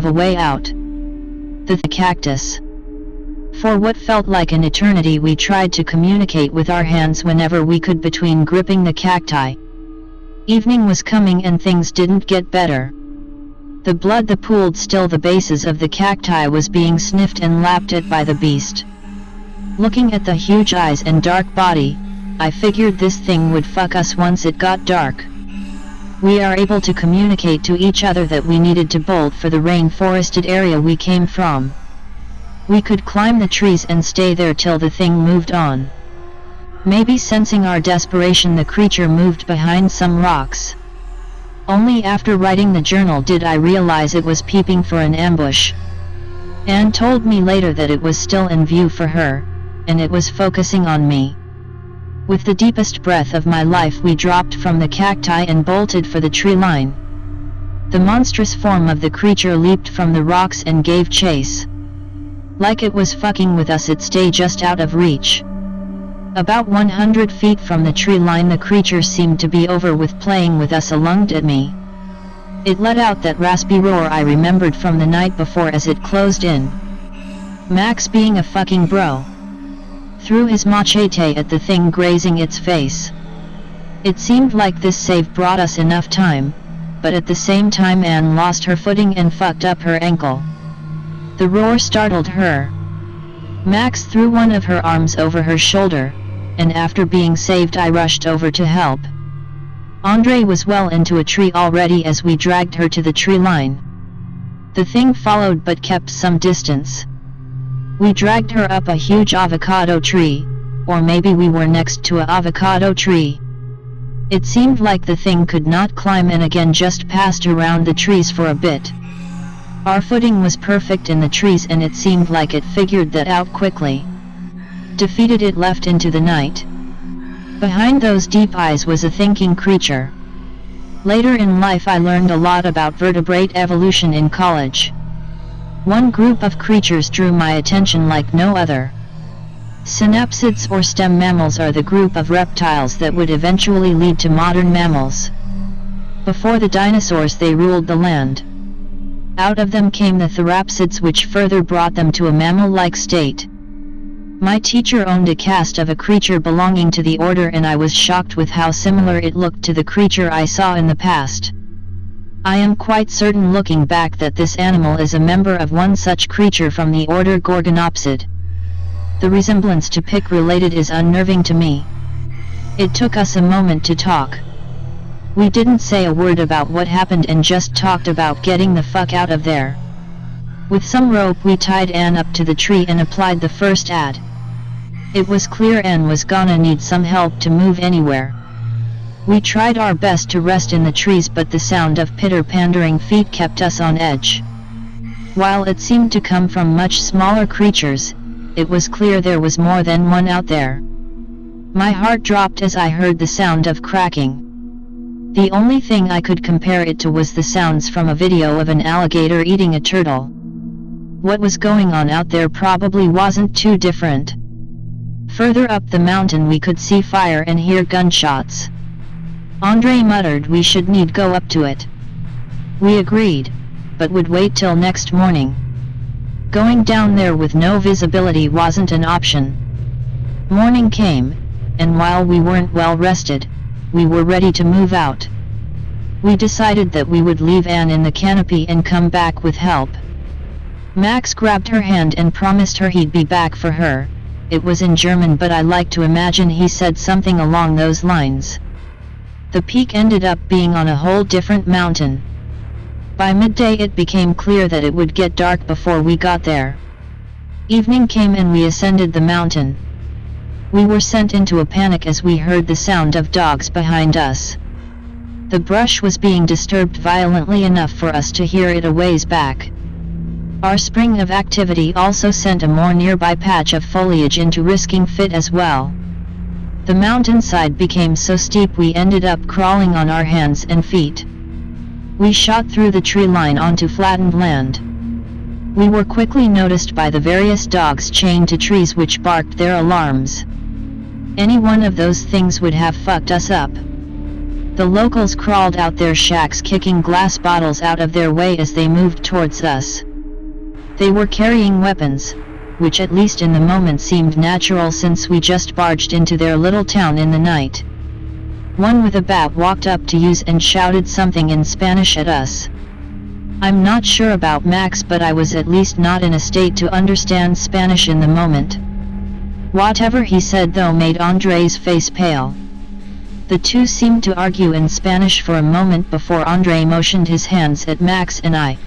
a way out. The cactus. For what felt like an eternity we tried to communicate with our hands whenever we could between gripping the cacti. Evening was coming and things didn't get better. The blood that pooled still the bases of the cacti was being sniffed and lapped at by the beast. Looking at the huge eyes and dark body, I figured this thing would fuck us once it got dark. We are able to communicate to each other that we needed to bolt for the rainforested area we came from. We could climb the trees and stay there till the thing moved on. Maybe sensing our desperation, the creature moved behind some rocks. Only after writing the journal did I realize it was peeping for an ambush. Anne told me later that it was still in view for her, and it was focusing on me. With the deepest breath of my life we dropped from the cacti and bolted for the tree line. The monstrous form of the creature leaped from the rocks and gave chase. Like it was fucking with us, it stayed just out of reach. About 100 feet from the tree line the creature seemed to be over with playing with us. It lunged at me. It let out that raspy roar I remembered from the night before as it closed in. Max, being a fucking bro, threw his machete at the thing, grazing its face. It seemed like this save brought us enough time, but at the same time Anne lost her footing and fucked up her ankle. The roar startled her. Max threw one of her arms over her shoulder, and after being saved I rushed over to help. Andre was well into a tree already as we dragged her to the tree line. The thing followed but kept some distance. We dragged her up a huge avocado tree, or maybe we were next to an avocado tree. It seemed like the thing could not climb and again just passed around the trees for a bit. Our footing was perfect in the trees and it seemed like it figured that out quickly. Defeated, it left into the night. Behind those deep eyes was a thinking creature. Later in life I learned a lot about vertebrate evolution in college. One group of creatures drew my attention like no other. Synapsids or stem mammals are the group of reptiles that would eventually lead to modern mammals. Before the dinosaurs they ruled the land. Out of them came the therapsids, which further brought them to a mammal-like state. My teacher owned a cast of a creature belonging to the order and I was shocked with how similar it looked to the creature I saw in the past. I am quite certain looking back that this animal is a member of one such creature from the order Gorgonopsid. The resemblance to pig related is unnerving to me. It took us a moment to talk. We didn't say a word about what happened and just talked about getting the fuck out of there. With some rope we tied Anne up to the tree and applied the first ad. It was clear Anne was gonna need some help to move anywhere. We tried our best to rest in the trees, but the sound of pitter-pandering feet kept us on edge. While it seemed to come from much smaller creatures, it was clear there was more than one out there. My heart dropped as I heard the sound of cracking. The only thing I could compare it to was the sounds from a video of an alligator eating a turtle. What was going on out there probably wasn't too different. Further up the mountain we could see fire and hear gunshots. Andre muttered we should need go up to it. We agreed, but would wait till next morning. Going down there with no visibility wasn't an option. Morning came, and while we weren't well rested, we were ready to move out. We decided that we would leave Anne in the canopy and come back with help. Max grabbed her hand and promised her he'd be back for her. It was in German, but I like to imagine he said something along those lines. The peak ended up being on a whole different mountain. By midday it became clear that it would get dark before we got there. Evening came and we ascended the mountain. We were sent into a panic as we heard the sound of dogs behind us. The brush was being disturbed violently enough for us to hear it a ways back. Our spring of activity also sent a more nearby patch of foliage into risking fit as well. The mountainside became so steep we ended up crawling on our hands and feet. We shot through the tree line onto flattened land. We were quickly noticed by the various dogs chained to trees which barked their alarms. Any one of those things would have fucked us up. The locals crawled out their shacks, kicking glass bottles out of their way as they moved towards us. They were carrying weapons, which at least in the moment seemed natural since we just barged into their little town in the night. One with a bat walked up to us and shouted something in Spanish at us. I'm not sure about Max, but I was at least not in a state to understand Spanish in the moment. Whatever he said though made Andre's face pale. The two seemed to argue in Spanish for a moment before Andre motioned his hands at Max and I.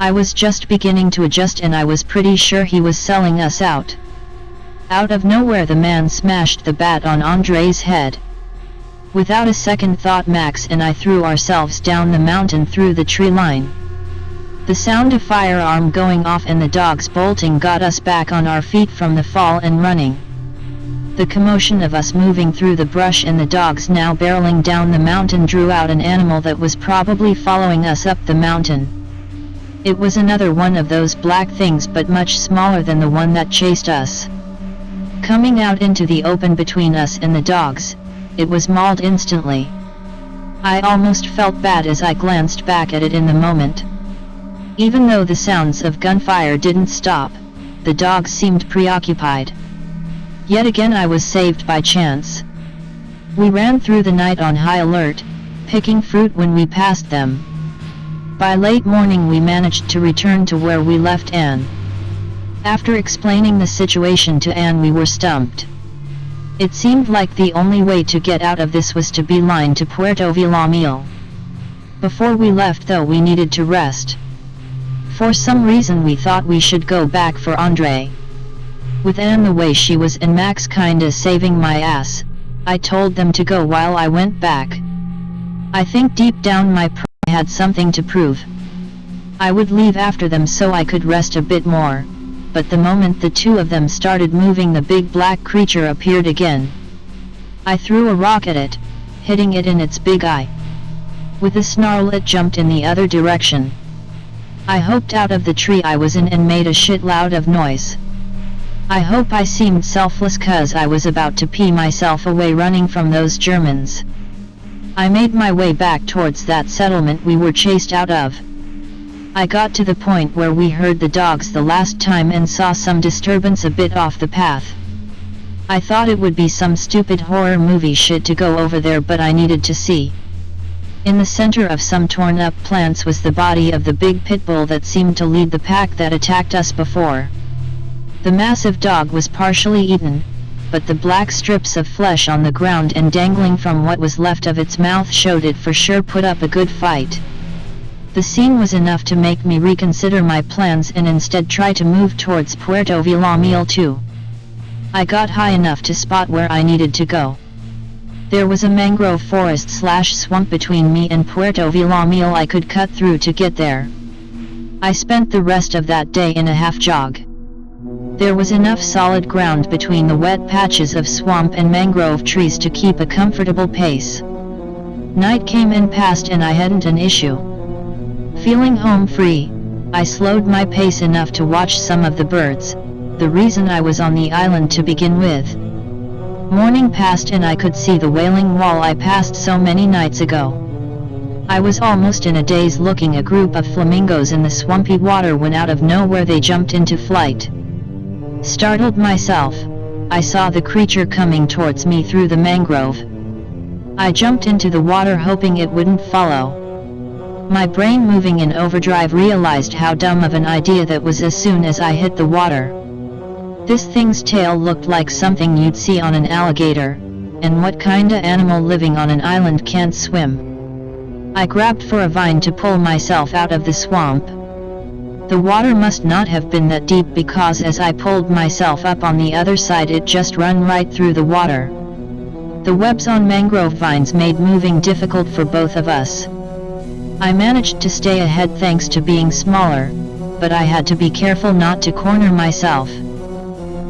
I was just beginning to adjust and I was pretty sure he was selling us out. Out of nowhere the man smashed the bat on Andre's head. Without a second thought, Max and I threw ourselves down the mountain through the tree line. The sound of firearm going off and the dogs bolting got us back on our feet from the fall and running. The commotion of us moving through the brush and the dogs now barreling down the mountain drew out an animal that was probably following us up the mountain. It was another one of those black things, but much smaller than the one that chased us. Coming out into the open between us and the dogs, it was mauled instantly. I almost felt bad as I glanced back at it in the moment. Even though the sounds of gunfire didn't stop, the dogs seemed preoccupied. Yet again I was saved by chance. We ran through the night on high alert, picking fruit when we passed them. By late morning we managed to return to where we left Anne. After explaining the situation to Anne, we were stumped. It seemed like the only way to get out of this was to beeline to Puerto Villamil. Before we left though, we needed to rest. For some reason we thought we should go back for Andre. With Anne the way she was and Max kinda saving my ass, I told them to go while I went back. I think deep down my pride had something to prove. I would leave after them so I could rest a bit more, but the moment the two of them started moving, the big black creature appeared again. I threw a rock at it, hitting it in its big eye. With a snarl it jumped in the other direction. I hopped out of the tree I was in and made a shitload of noise. I hope I seemed selfless cause I was about to pee myself away running from those Germans. I made my way back towards that settlement we were chased out of. I got to the point where we heard the dogs the last time and saw some disturbance a bit off the path. I thought it would be some stupid horror movie shit to go over there, but I needed to see. In the center of some torn up plants was the body of the big pit bull that seemed to lead the pack that attacked us before. The massive dog was partially eaten, but the black strips of flesh on the ground and dangling from what was left of its mouth showed it for sure put up a good fight. The scene was enough to make me reconsider my plans and instead try to move towards Puerto Villamil too. I got high enough to spot where I needed to go. There was a mangrove forest / swamp between me and Puerto Villamil I could cut through to get there. I spent the rest of that day in a half jog. There was enough solid ground between the wet patches of swamp and mangrove trees to keep a comfortable pace. Night came and passed and I hadn't an issue. Feeling home free, I slowed my pace enough to watch some of the birds, the reason I was on the island to begin with. Morning passed and I could see the wailing wall I passed so many nights ago. I was almost in a daze looking at a group of flamingos in the swampy water when out of nowhere they jumped into flight. Startled myself, I saw the creature coming towards me through the mangrove. I jumped into the water hoping it wouldn't follow. My brain moving in overdrive realized how dumb of an idea that was as soon as I hit the water. This thing's tail looked like something you'd see on an alligator, and what kinda animal living on an island can't swim? I grabbed for a vine to pull myself out of the swamp. The water must not have been that deep because as I pulled myself up on the other side it just ran right through the water. The webs on mangrove vines made moving difficult for both of us. I managed to stay ahead thanks to being smaller, but I had to be careful not to corner myself.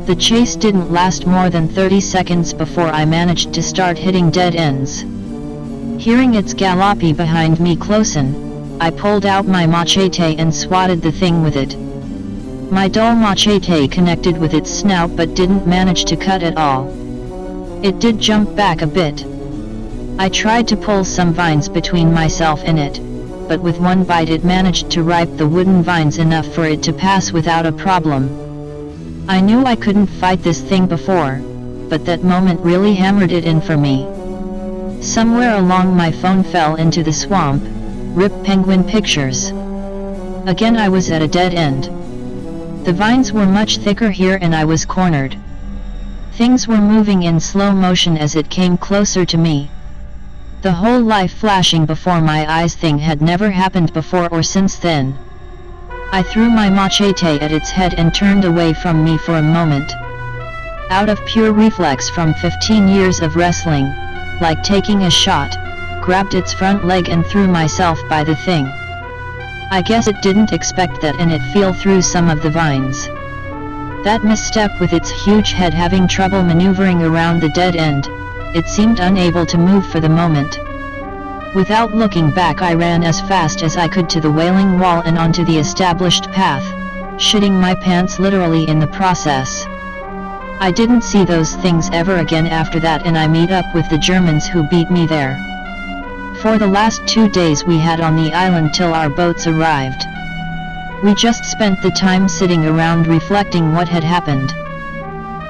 The chase didn't last more than 30 seconds before I managed to start hitting dead ends. Hearing its galope behind me closen, I pulled out my machete and swatted the thing with it. My dull machete connected with its snout but didn't manage to cut at all. It did jump back a bit. I tried to pull some vines between myself and it, but with one bite it managed to ripe the wooden vines enough for it to pass without a problem. I knew I couldn't fight this thing before, but that moment really hammered it in for me. Somewhere along my phone fell into the swamp. RIP penguin pictures. Again I was at a dead end. The vines were much thicker here and I was cornered. Things were moving in slow motion as it came closer to me. The whole life flashing before my eyes thing had never happened before or since then. I threw my machete at its head and turned away from me for a moment. Out of pure reflex from 15 years of wrestling, like taking a shot, grabbed its front leg and threw myself by the thing. I guess it didn't expect that and it fell through some of the vines. That misstep with its huge head having trouble maneuvering around the dead end, it seemed unable to move for the moment. Without looking back I ran as fast as I could to the wailing wall and onto the established path, shitting my pants literally in the process. I didn't see those things ever again after that and I meet up with the Germans who beat me there. For the last 2 days we had on the island till our boats arrived. We just spent the time sitting around reflecting what had happened.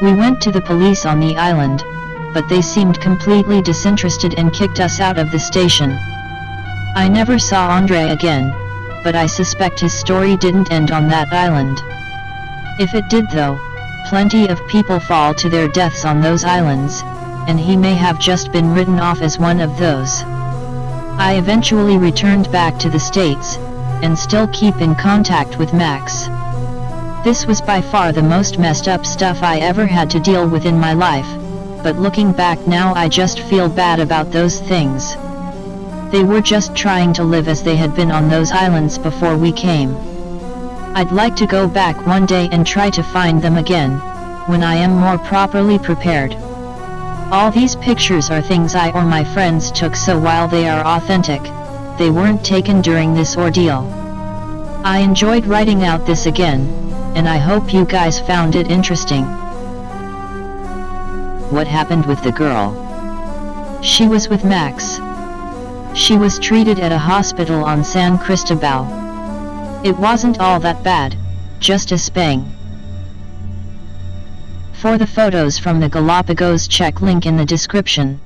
We went to the police on the island, but they seemed completely disinterested and kicked us out of the station. I never saw Andre again, but I suspect his story didn't end on that island. If it did though, plenty of people fall to their deaths on those islands, and he may have just been written off as one of those. I eventually returned back to the States, and still keep in contact with Max. This was by far the most messed up stuff I ever had to deal with in my life, but looking back now I just feel bad about those things. They were just trying to live as they had been on those islands before we came. I'd like to go back one day and try to find them again, when I am more properly prepared. All these pictures are things I or my friends took, so while they are authentic, they weren't taken during this ordeal. I enjoyed writing out this again, and I hope you guys found it interesting. What happened with the girl? She was with Max. She was treated at a hospital on San Cristobal. It wasn't all that bad, just a spang. For the photos from the Galapagos, check link in the description.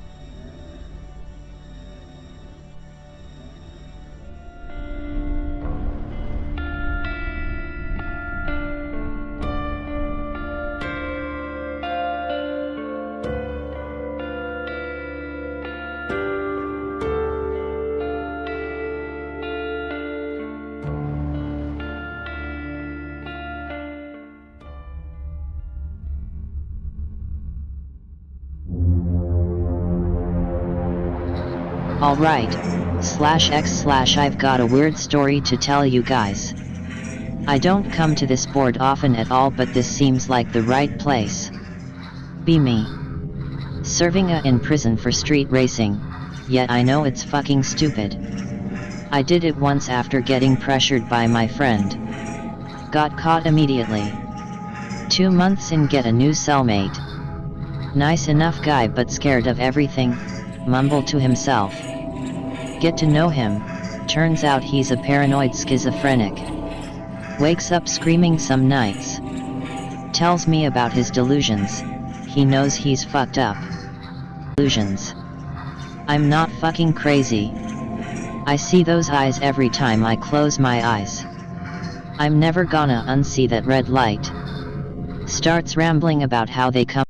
Alright, /x/ I've got a weird story to tell you guys. I don't come to this board often at all, but this seems like the right place. Be me. Serving in prison for street racing, yet I know it's fucking stupid. I did it once after getting pressured by my friend. Got caught immediately. 2 months in, get a new cellmate. Nice enough guy but scared of everything, mumbled to himself. Get to know him, turns out he's a paranoid schizophrenic. Wakes up screaming some nights. Tells me about his delusions, he knows he's fucked up. Delusions. I'm not fucking crazy. I see those eyes every time I close my eyes. I'm never gonna unsee that red light. Starts rambling about how they come